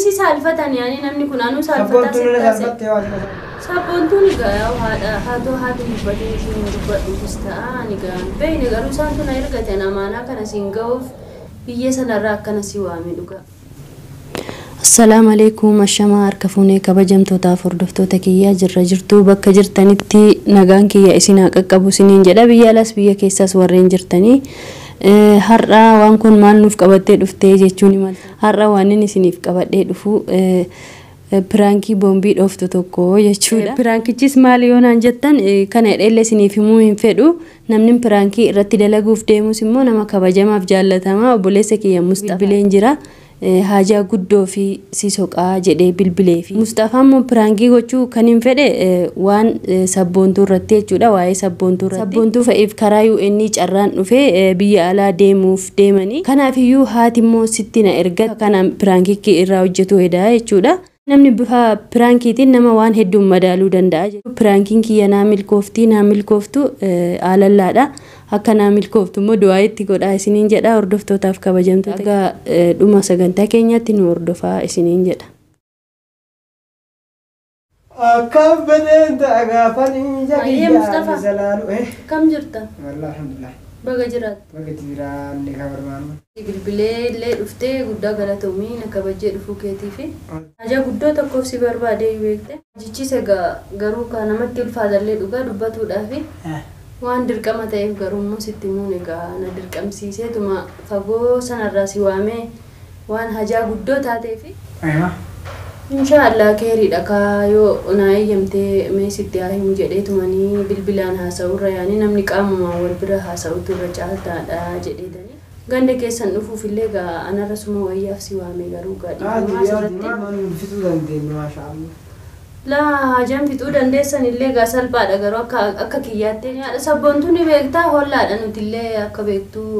si salfatan yani namni kun anu salfata sabboontuun egaa haati dubbatiin isheen dubbadhuufis ta'a ni gahan beeyne garuu isaan tun ergatan amaanaa kana siin ga'uuf biyya sanarraa akkana si waame dhugaa. Assalamu alaikum ashama harkafuunee kabajamtootaaf hordoftoota kiyyaa jirtu bakka jirtanitti nagaan kiyya isin qaqqabu isiniin jedha biyya alas biyya keessas warreen jirtanii har'a waan kun maal nuuf qabattee dhuftee jechuun maal har'a waan inni isiniif qabadhee dhufu pirankii boombii dhooftu tokko jechuudha. Pirankichis maal yoonaan jettan kana dheelle isiniif himuu hin fedhu namni pirankii irratti dalaguuf deemus immoo nama kabajamaaf jaallatamaa obboleessa kiyya Mustafileen jira. Haja guddoo fi sisoqaa jedhee bilbilee fi Mustafaan mo pirankii gochuu kan hin fedhe waan sabboontuu irratti jechuudha waa'ee sabboontuu fa'iif karaa UN carraan dhufee biyya alaa deemuuf deemanii kanaaf iyyuu haati immoo sitti na erga kana pirankii irraa hojjetu hedaa jechuudha. Namni bifa pirankiitiin nama waan hedduun madaaluu danda'a jechuudha. Pirankiin kiyya naa milkooftu aalallaadha. Akka naa milkooftu immoo du'aa itti godhaa isiniin jedha hordoftootaaf kabajamtoota dhuma sagantaa keenyatti nu hordofaa isiniin jedha. Akkam badeen ta'a gaafanii Mustafa kam jirta? Wallah alhamdulillah. Baga jiraat. Baga jiraan ni kabarmaan. Bilbilee illee dhuftee guddaa galatoomii na kabajee dhufuu keetii fi haja guddoo tokkoof si barbaadee beekte. Jichis egaa garuu kan namatti ulfaatallee dhugaa dubbatuudhaaf waan dirqama ta'eef garuu immoo sitti himuun egaa na dirqamsiiseetuma fagoo sanarraa si waamee waan hajaa guddoo taateef Inshallah keeriidha kaa yoo na eeyyamtee mee sitti haa himu jedheetumanii bilbilaan haasa'urra yaani namni qaamumaan wal bira haasa'utu irra caaltaadha jedheetanii ganda keessan dhufuuf illee gaa anarra suma wayyaaf si waame garuu gaadhiifamaa asirratti la hajaan fixuu dandeessan illee gaa salphaadha garuu akka kiyyaatti sabboontuun beektaa hollaadha nuti illee akka beektuu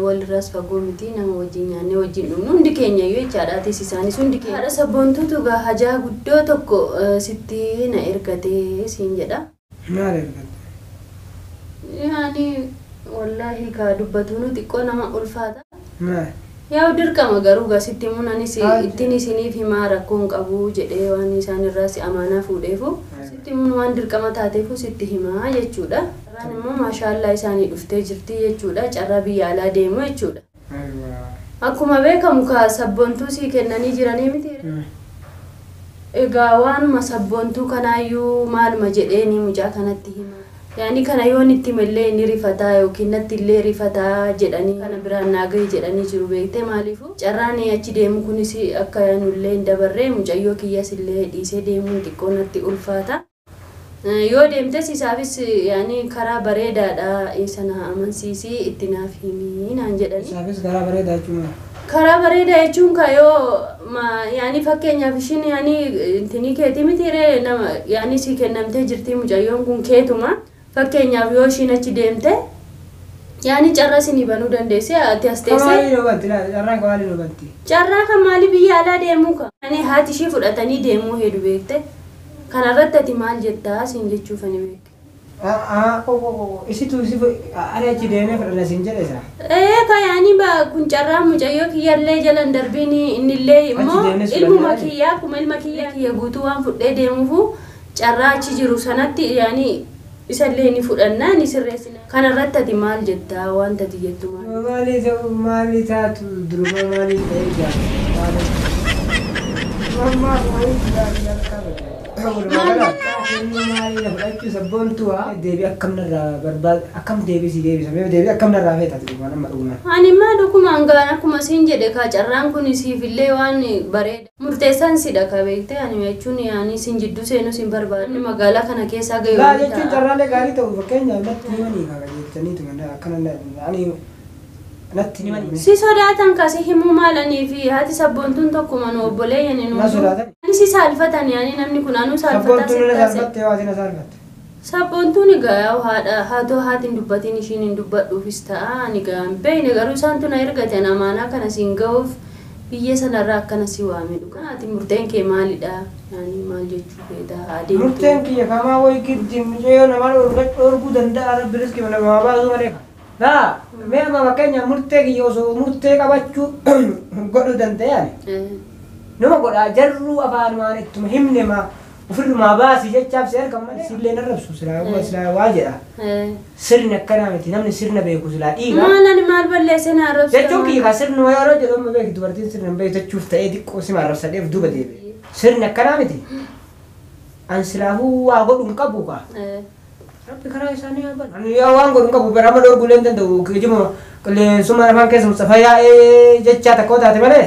walirraas fagoo miti nama wajjin nyaannee wajjin dhugnu hundi keenya iyyuu jechaadhaatis isaanis hundi keenya haadha sabboontuutu gaa hajaa guddoo tokko sitti na ergatee siin jedha. Maal ergate? Yaani wallaahi kaa dubbatuun xiqqoo nama ulfaata. Maal? Yaa dirqama garuu gasitti munanis ittiin isiniif himaa rakkoon qabu jedhee waan isaan irraas amaanaa fuudheefu sitti mun waan dirqama taateefu sitti himaa jechuudha. Carraan immoo maashaallah isaanii dhuftee jirti jechuudha. Carraa biyya alaa deemu jechuudha. Akkuma beekamu kaa sabboontuu sii kennanii jiranii miti. Egaa waanuma sabboontuu kanaayyuu maaluma jedheeni mucaa kanatti himaa. Yani kana yoon itti mallee ni rifataa yookiin natti illee rifataa jedhanii kana biraan naagay jedhanii jiru beekte maaliifu carraan achi deemu kunis akka nullee hin dabarree mucayyoo kiyyas illee dhiisee deemuun xiqqoo natti ulfaata. Yoo deemtes isaafis yani karaa bareedaadha sana amansiisii itti naaf himii naan jedhanii. Isaafis karaa bareedaa jechuun karaa bareedaa jechuun kayoo yani fakkeenyaaf ishiin yani intini keetii mitiiree nama yani si kennamtee jirti mucayyoon kun keetuma. Fakkeenyaaf yoo ishiin achi deemte yaani carraa isinii banuu dandeesse ati as teessee maali robanti carraa maali robanti carraa kan maali biyya alaa deemuu ka yaani haati ishii fudhatanii deemuu hedu beekte kanarratti ati maal jettaa siin jechuuf ani beekte isitu ani achi deemee fudhana siin jedhe isaa ka yaani kun carraa mucayyoo kiyyallee jalan darbiin innillee immoo ilmuma kiyyaa kuma ilma kiyya guutuu waan fudhee deemuufu carraa achi jiru sanatti yaani isallee ni fudhannaa ni sirreessina kanarratti ati maal jettaa wanta ati jettu maali taatu duruma maali ta'ee jaallata maali fudhachuu sabboontuwa deebii akkamnarraa barbaad akkam deebisi deebii akkamnarraa feetati dhuguma nama dhuguma ani maa dhugumaan gaan akkuma siin jedhe kaa carraan kun siifillee waan bareeda murteessaan sidha ka beekte ani jechuun yaani sin jidduu seenuu sin barbaadne magaalaa kana keessaa gahee laa jechuun carraalee gaarii ta'u fakkeenyaaf natti himanii kaa jettaniitu akkana ani natti himanii si sodaatan kasi himuu maalanii fi haati sabboontuun tokkuma nu obboleeyyan nu ani si saalfatan yaani namni kun anuu saalfataa sabboontuun egaa haatoo haatiin dubbatiin ishiin hin dubbadhuufis ta'a ani egaa hin beekne garuu isaan tuna ergatan amaanaa kana siin ga'uuf biyya sanarraa akkana si waame dhugaa ati murteen kee maalidha yaani maal jechuu feetaa adeemtu murteen kiyya kamaa wayi giddi mucayyoo namaan orguu danda'a rabbi riskii namaa baasuu malee لا ما كان يمرتك يوسف مرتك أبغى شو قدو دنتيان نما قول جرو أبان ما نتم همني ما وفر ما باسي جت شاف سير كمان سير لنا ربسو سلا هو سلا واجرة سرنا كلامتي نمني سرنا بيكو سلا إيه ما أنا ما أقول سنا ربس جتوكي خسرنا ويا رجل ما بيك دورتين سرنا بيت تشوف تأيدك قسم على ربس ديف دوبة ديف سرنا كلامتي أن سلا هو أقول نكبوكا ربي كراي ساني أبان أنا يا وان قول نكبو برا ما دور قولين تندو كجمو كل سوما نفهم كيس مصطفى يا جت شاتا كودا تملي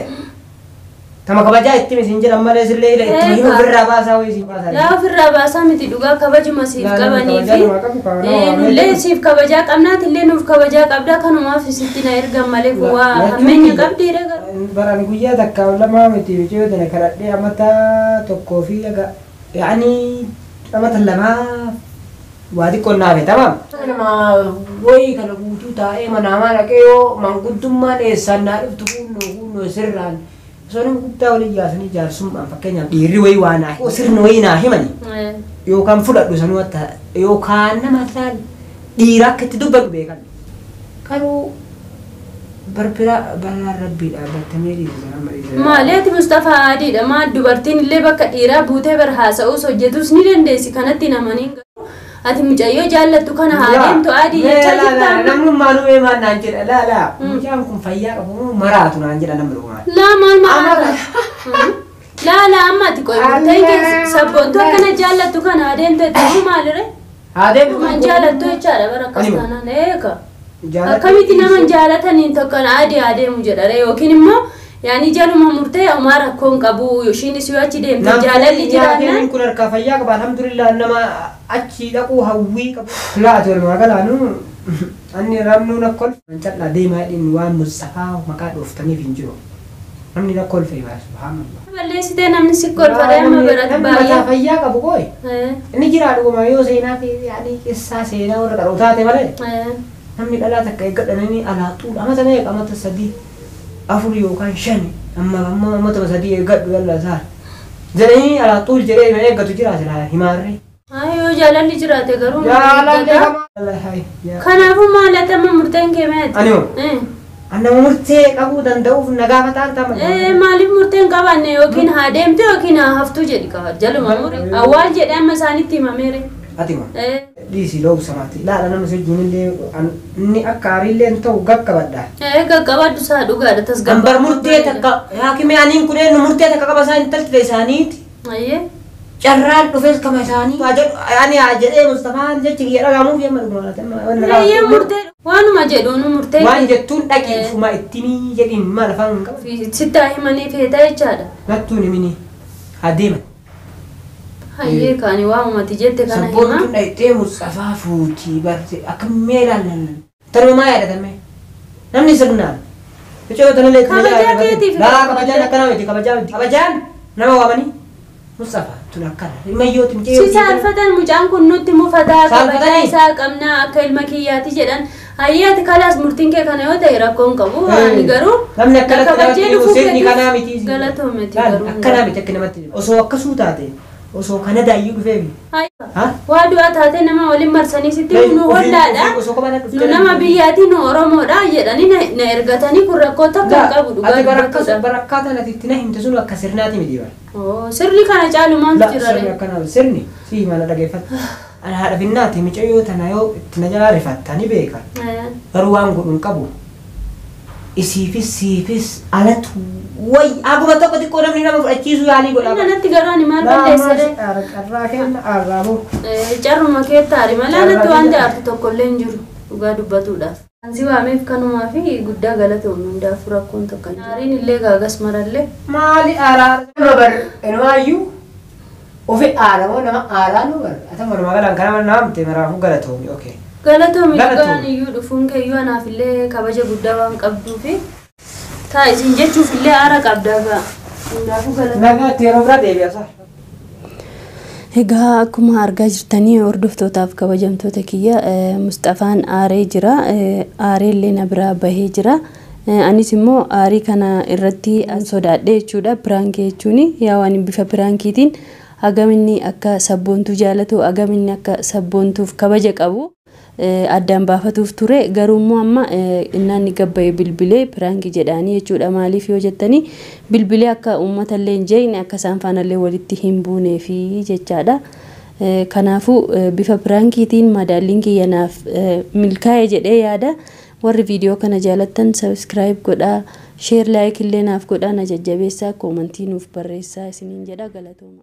تما كباجا اتمي سنجل أمالي سللي لا اتمي هو في الراباسة ويسي باسة لا في الراباسة متي دوغا كباجي مسيف كباني في نولي سيف كباجا قمنا تلي نوف كباجا قبدا كانوا ما في ستين إرقام مالك هو همين يقبدي رقا براني كويا دكا ولا ما متي بيجيو دنا كردي أمتا توقفي يعني أمتا لما وادي كنا في تمام أنا ما وي كلا بوتو تاي مناما لكيو من قدوم ما نسان نعرف تكون سرّان soalnya kita oleh jasani jarsum pakainya diri wei wana usir noina himani yo kan fulat do sanu wata yo kan na matal dira ketidu berbekan karu berbeda banar rabbi abatamiri ما ليت مصطفى عادي ما دبرتين اللي بك ديرا بوته برحاسه وسجدوس ني دندسي كانت نمانين ati mucayyo jaallattu kana haademtu adii jechaa jirta namni maanuu eemaan naan jedha la mucaan kun fayyaa qabu maraatu naan jedha namni dhugumaan la maal la amma ati qoy murtee sabboontu akkana jaallattu kana haademtu ta'uu maalire haademtu man jaallattu jechaadha bara akkasanaan eeka akkamitti naman jaalataniin tokkan adii adeemu jedhare yookiin immoo يعني جالو ممرتي أمارة كون كابو يشيني سواتي ديم تجالل اللي جرانا يعني كل الكافية كبار الحمد لله إنما أشي دكو هوي كب لا أتول ما قال أنو أني رامنو نقول من شاء ديما إنوان مصطفى ومكان وفتني فينجو أني نقول في بس سبحان الله والله سيدنا من سكول فريم ما برد بايا الكافية كابو كوي إني جرالو ما يو سينا في يعني قصة سينا ولا كروتات ماله أمي لا تكيك أنني على طول أما تنايك أما تصدق أفري وكان شني أما تبصدي قد ولا زار زني على طول جري من يقطع جراس لها هماري أيوة جالن جرات كرو جالن الله هاي كان أبو ما لا تم مرتين كمات أنا مرتين أبو دندوف نجابة تعرف مالي مرتين كمان يوكين هادم توكين هفتو جدي كهر جلو ماموري أول جد أما ساني تيما ميري أتيما ديسي لو سمعتي لا أنا مسجون اللي إني أكاري اللي أنتو قب كبدا قب كبدا سادو قاعدة تسقط أمبر مرتين تك يا كم يعني كلنا مرتين تك كبا سان تلت لسانيت أيه جرال بفيس كم ساني أجل يعني أجل مصطفى جت كيرا قامو في أمر ما تما أيه مرتين وانو ما جدونه مرتين وان جتون أكيد فما إتني جدين ما لفان في ستة هيماني في هتاي جادا لا توني مني هديمة هاي كاني واو ما تجيت كان هيما سبون تنايتي مصطفى فوتي برتي أكمل لنا ترى ما يعرف تمه نمني سرنا بتشوف تنا ليه لا كبجان كبجان نما وامني مصطفى تناكر ما يوت مجيء سال فتن مجان كنوت مفتا كبجان ساق أمنا أكل مكياتي جدًا هيا تكلاس مرتين كنا يوتا يراكون كبو أني قرو نمني كبجان وسيرني كنا ميتي غلطهم ميتي قرو كنا ميتي كنا ميتي وسوا كسوتاتي وسو كان دايو فيبي ها وادو اتاتي نما ولي مرسني ستي نو ولادا نما بياتي نو اورمو دا يداني نيرغتاني كركوتا كاكابو دوغا بركاتا نتيتنا همتسونو كسرناتي مديبا او سرلي كان جالو مان تجرالي لا كان سرني سي ما دغيفت انا هذا بناتي ميچيو تنايو تنجلا رفتاني بيكا روان غدون كبو isifis alat way aku betul betul kau namanya nama acizu ali bola أنا نتيجة مال بلسة raken aramu جرو ما كيتاري مالا نتوان جارت تقولين جرو وقادو بتودا أنزي وامي كانوا ما في قدا غلطوا من دافورا كنت كان نارين اللي غاغس مرالله مالي أرار نبر إنوايو وفي أرامو نما أرانو بر أتمنى ما قال أنكنا من نام تمرافو غلطوا أوكي غلطوا ميغان يو دفون كيو أنا في اللي كباجة قدا وان قبضو في تايزين جتشو في اللي أرا قبدا با دافو غلطوا نغا تيروبرا ديبيا صح Egaa akkuma argaa jirtanii hordoftootaaf kabajamtoota kiyya Mustafaan aaree jira aaree illee na biraa bahee jira anis immoo aarii kana irratti sodaadhe jechuudha piraankii jechuun yaa waan bifa piraankiitiin agaminni akka sabboontuu jaalatu agaminni akka sabboontuuf kabaja qabu addaan baafatuuf ture garuu immoo amma inni gabbaa'ee bilbilee piraangii jedhaanii jechuudha maaliif yoo jettanii bilbilee akka uummata illee hin jeeine akka isaan faanallee walitti hin buunee fi jechaadha. Kanaafuu bifa piraankiitiin madaalliin kiyyanaaf milkaa'e jedhee yaada. Warri viidiyoo kana jaalattan subscribe godhaa, share like illee naaf godhaa, na jajjabeessaa, koomentii nuuf barreessaa isiniin jedha. Galatooma.